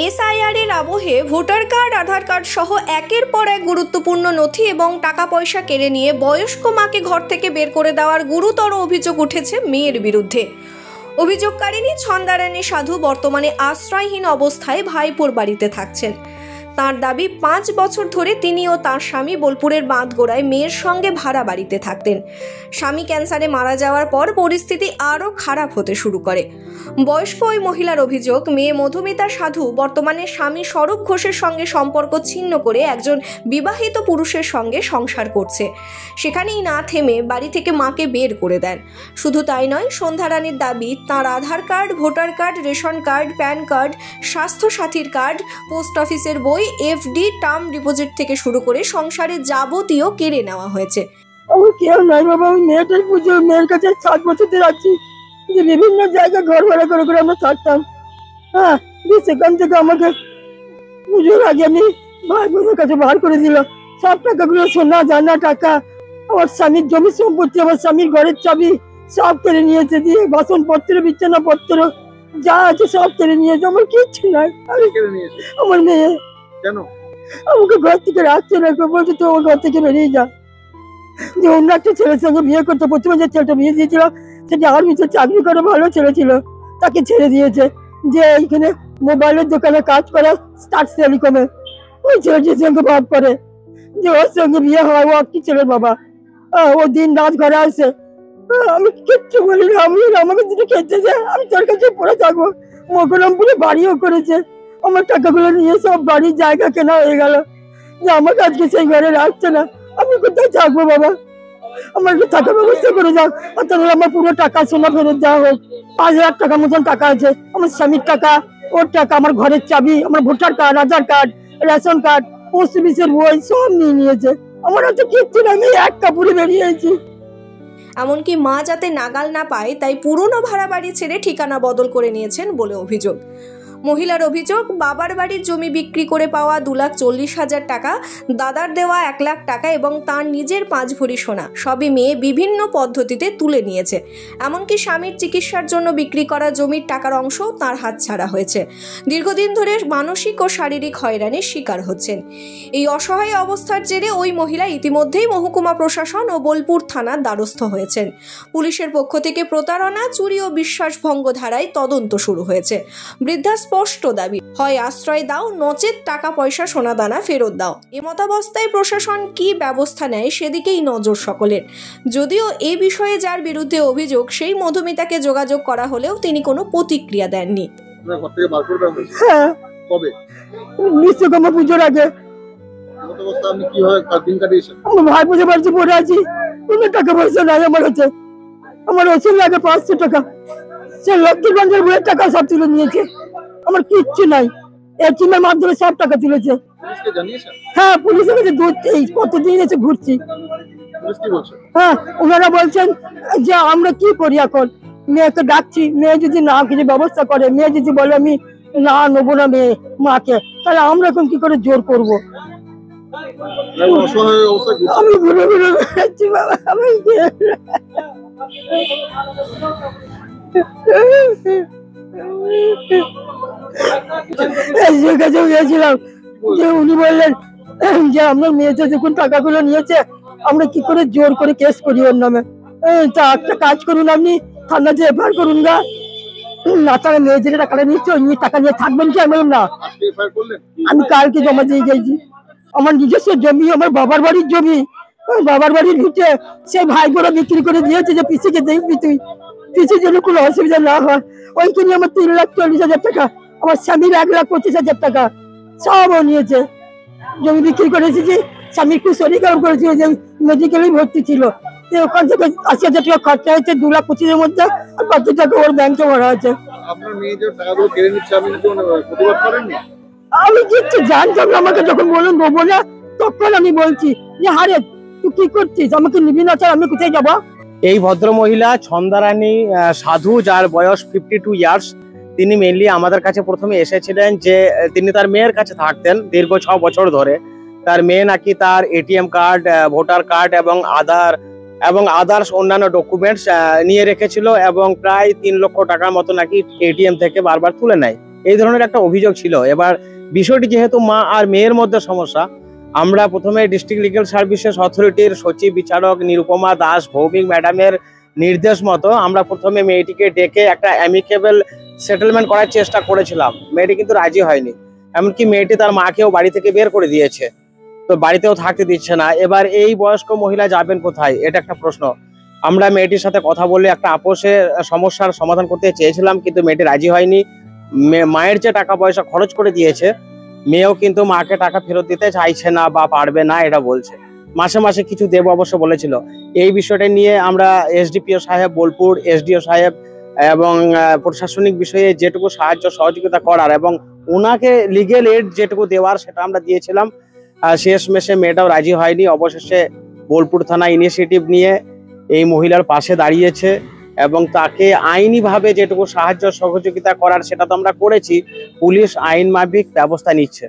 SIR এর আবহে voter card, আধার card সহ একের পর এক গুরুত্বপূর্ণ নথি এবং টাকা পয়সা কেড়ে নিয়ে বয়স্ক মাকে ঘর থেকে বের করে দেওয়ার গুরুতর অভিযোগ উঠেছে মেয়ের বিরুদ্ধে। অভিযোগকারিণী ছন্দারানী সাধু বর্তমানে আশ্রয়হীন অবস্থায় ভাইপোর বাড়িতে থাকছেন। তার দাবি 5 বছর ধরে তিনি ও তার স্বামী বোলপুরের বাঁধগোড়ায় মেয়ের সঙ্গে ভাড়া বাড়িতে থাকতেন। স্বামী ক্যান্সারে মারা যাওয়ার পর পরিস্থিতি আরও খারাপ হতে শুরু করে। বয়স্ক ওই মহিলার অভিযোগ, মেয়ে মধুমিতা সাধু বর্তমানে স্বামী স্বরূপ ঘোষের সঙ্গে সম্পর্ক ছিন্ন করে একজন বিবাহিত পুরুষের সঙ্গে সংসার করছে। সেখানেই না থেমে বাড়ি থেকে মাকে বের করে দেন। শুধু তাই নয়, সন্ধ্যারানীর দাবি তার Aadhaar card, voter card, ration card, PAN card, স্বাস্থ্যসাথীর কার্ড, পোস্ট অফিসের বই, এফডি, টার্ম ডিপোজিট থেকে শুরু করে সংসারের যাবতীয় কেড়ে নেওয়া হয়েছে। আমি কেউ নাই বাবা, আমি মেয়েটাই পুজো, মেয়ের কাছে 7 বছর ধরে আছি। যে বিভিন্ন জায়গায় ঘর ভাড়া করে করে আমরা থাকতাম। হ্যাঁ, সেখান থেকে আমাকে পুজোর আগে আমি ভাই বোনের কাছে বার করে দিল। সব টাকাগুলো, সোনা জানা টাকা, আমার স্বামীর জমি সম্পত্তি, আমার স্বামীর ঘরের চাবি সব কেড়ে নিয়েছে। দিয়ে বাসনপত্র, বিছানাপত্র যা আছে সব কেড়ে নিয়েছে। আমার কিচ্ছু নাই। আমার মেয়ে কেন আমাকে ঘর থেকে রাখছে না, বলছে তো আমার ঘর থেকে বেরিয়ে যা। যে অন্য একটা ছেলের সঙ্গে বিয়ে করতে, প্রথমে যে ছেলেটা বিয়ে দিয়েছিলাম সেটা আর্মিতে চাকরি করে ভালো ছেলে ছিল, তাকে ছেড়ে দিয়েছে। যে এইখানে মোবাইলের দোকানে কাজ করে, স্টার টেলিকমে, ওই ছেলেটির সঙ্গে ভাব করে যে ওর সঙ্গে বিয়ে হয়। ও কি ছেলের বাবা, ও দিন রাত ঘরে আসে। আমি কিচ্ছু বলি না, আমি আমাকে যেটা খেতে যে আমি তোর কাছে পড়ে থাকবো। মকরমপুরে বাড়িও করেছে, আমার টাকাগুলো নিয়ে সব বাড়ির জায়গা কেনা হয়ে গেল। যে আমাকে আজকে সেই ঘরে রাখছে না, আমি কোথায় থাকবো বাবা? আমার একটু টাকার ব্যবস্থা করে যাও, অর্থাৎ আমার পুরো টাকা সোনা ফেরত দেওয়া হোক। 5,000 টাকা মতন টাকা আছে, আমার স্বামীর টাকা, ওর টাকা, আমার ঘরের চাবি, আমার ভোটার কার্ড, আধার কার্ড, রেশন কার্ড, পোস্ট অফিসের বই সব নিয়ে নিয়েছে। আমার হচ্ছে কিচ্ছু না, আমি এক কাপড়ে বেরিয়েছি। এমনকি মা যাতে নাগাল না পায় তাই পুরনো ভাড়া বাড়ি ছেড়ে ঠিকানা বদল করে নিয়েছেন বলে অভিযোগ। মহিলার অভিযোগ, বাবার বাড়ির জমি বিক্রি করে পাওয়া 2,40,000 টাকা, দাদার দেওয়া 1 লাখ টাকা এবং তার নিজের 5 ভরি সোনা সবই মেয়ে বিভিন্ন পদ্ধতিতে তুলে নিয়েছে। এমনকি স্বামীর চিকিৎসার জন্য বিক্রি করা জমির টাকার অংশও তার হাতছাড়া হয়েছে। দীর্ঘদিন ধরে মানসিক ও শারীরিক হয়রানির শিকার হচ্ছেন। এই অসহায় অবস্থার জেরে ওই মহিলা ইতিমধ্যেই মহকুমা প্রশাসন ও বোলপুর থানার দ্বারস্থ হয়েছেন। পুলিশের পক্ষ থেকে প্রতারণা, চুরি ও বিশ্বাসভঙ্গ ধারায় তদন্ত শুরু হয়েছে। বৃদ্ধা স্পষ্ট দাবি, হয় আশ্রয় দাও, নচেত টাকা পয়সা সোনাদানা ফেরত দাও। এমতাবস্থায় প্রশাসন কি ব্যবস্থা নেয় সেদিকেই নজর সকলের। যদিও এ বিষয়ে যার বিরুদ্ধে অভিযোগ সেই মধুমিতাকে যোগাযোগ করা হলেও তিনি কোনো প্রতিক্রিয়া দেননি। হ্যাঁ, কবে? বিশ্বকর্মা পুজোর আগে। ভাই পুজো বাড়িতে পড়ে আছি, কোনো টাকা পয়সা নাই আমার কাছে। আমার ওষুধ লাগে 500 টাকা, সে লক্ষ্মীর ভান্ডার বইয়ের টাকা সব তুলে নিয়েছে। আমার কিচ্ছু নাই, এটিএমের মাধ্যমে সব টাকা তুলেছে। হ্যাঁ, পুলিশের কাছে কতদিন এসে ঘুরছি। হ্যাঁ, ওনারা বলছেন যে আমরা কি করি এখন। মেয়েকে ডাকছি, মেয়ে যদি না কিছু ব্যবস্থা করে, মেয়ে যদি বলে আমি না নেবো না মেয়ে মাকে, তাহলে আমরা এখন কি করে জোর করবো? আমি ঘুরে ঘুরে বেড়াচ্ছি বাবা, আমি গিয়েছিলাম যে উনি বললেন যে আপনার মেয়েটা যখন টাকাগুলো নিয়েছে আমরা কি করে জোর করে কেস করি ওর নামে। তা একটা কাজ করুন, আপনি থানাতে এফআইআর করুন না, না তাহলে মেয়ে যেটা টাকাটা নিচ্ছে ওই টাকা নিয়ে থাকবেন কি? আমি না, আমি কালকে জমা দিয়ে গেছি। আমার নিজস্ব জমি, আমার বাবার বাড়ির জমি, বাবার বাড়ির ভিটে সেই ভাই বোরা বিক্রি করে দিয়েছে যে পিসিকে দেখবি তুই, পিসির জন্য কোনো অসুবিধা না হয়। ওইখানে আমার 3,40,000 টাকা, আমার স্বামীর 1,25,000 টাকা সবও নিয়েছে। জমি বিক্রি করে এসেছি, স্বামীর খুব শরীর খারাপ করেছিল, যে মেডিকেলেই ভর্তি ছিল। ওখান থেকে 80,000 টাকা খরচা হয়েছে, 2,25,000 মধ্যে, আর 5 টাকা ওর ব্যাংকে ভরা আছে। আমি কিচ্ছু জানতাম না, আমাকে যখন বলুন নেবো না তখন আমি বলছি যে হারে তুই কি করছিস, আমাকে নিবি না, স্যার আমি কোথায় যাবো? এই ভদ্র মহিলা ছন্দারানী সাধু, যার বয়স 52 ইয়ার্স, তিনি মেনলি আমাদের কাছে প্রথমে এসেছিলেন যে তিনি তার মেয়ের কাছে থাকতেন দীর্ঘ 6 বছর ধরে। তার মেয়ে নাকি তার এটিএম কার্ড, ভোটার কার্ড এবং আধার এবং আদার্স অন্যান্য ডকুমেন্টস নিয়ে রেখেছিল এবং প্রায় 3 লক্ষ টাকার মতো নাকি এটিএম থেকে বারবার তুলে নেয়, এই ধরনের একটা অভিযোগ ছিল। এবার বিষয়টি যেহেতু মা আর মেয়ের মধ্যে সমস্যা, আমরা প্রথমে ডিস্ট্রিক্ট লিগ্যাল সার্ভিসেস অথরিটির সচিব বিচারক নিরুপমা দাস ভৌমিক ম্যাডামের নির্দেশ মতো আমরা প্রথমে মেয়েটিকে ডেকে একটা অ্যামিকেবল সেটেলমেন্ট করার চেষ্টা করেছিলাম। মেয়েটি কিন্তু রাজি হয়নি, এমনকি মেয়েটি তার মাকেও বাড়ি থেকে বের করে দিয়েছে, তো বাড়িতেও থাকতে দিচ্ছে না। এবার এই বয়স্ক মহিলা যাবেন কোথায়, এটা একটা প্রশ্ন। আমরা মেয়েটির সাথে কথা বলে একটা আপোষে সমস্যার সমাধান করতে চেয়েছিলাম, কিন্তু মেয়েটি রাজি হয়নি। মায়ের যে টাকা পয়সা খরচ করে দিয়েছে, মেয়েও কিন্তু মাকে টাকা ফেরত দিতে চাইছে না বা পারবে না এটা বলছে। মাসে মাসে কিছু দেব অবশ্য বলেছিল। এই বিষয়টা নিয়ে আমরা এসডিপিও সাহেব বোলপুর, এসডিও সাহেব এবং প্রশাসনিক বিষয়ে যেটুকু সাহায্য সহযোগিতা করার এবং ওনাকে লিগেল এড যেটুকু দেওয়ার সেটা আমরা দিয়েছিলাম। শেষমেশে মেয়েটাও রাজি হয়নি। অবশেষে বোলপুর থানা ইনিশিয়েটিভ নিয়ে এই মহিলার পাশে দাঁড়িয়েছে এবং তাকে আইনিভাবে যেটুকু সাহায্য সহযোগিতা করার সেটা তো আমরা করেছি। পুলিশ আইন মাফিক ব্যবস্থা নিচ্ছে।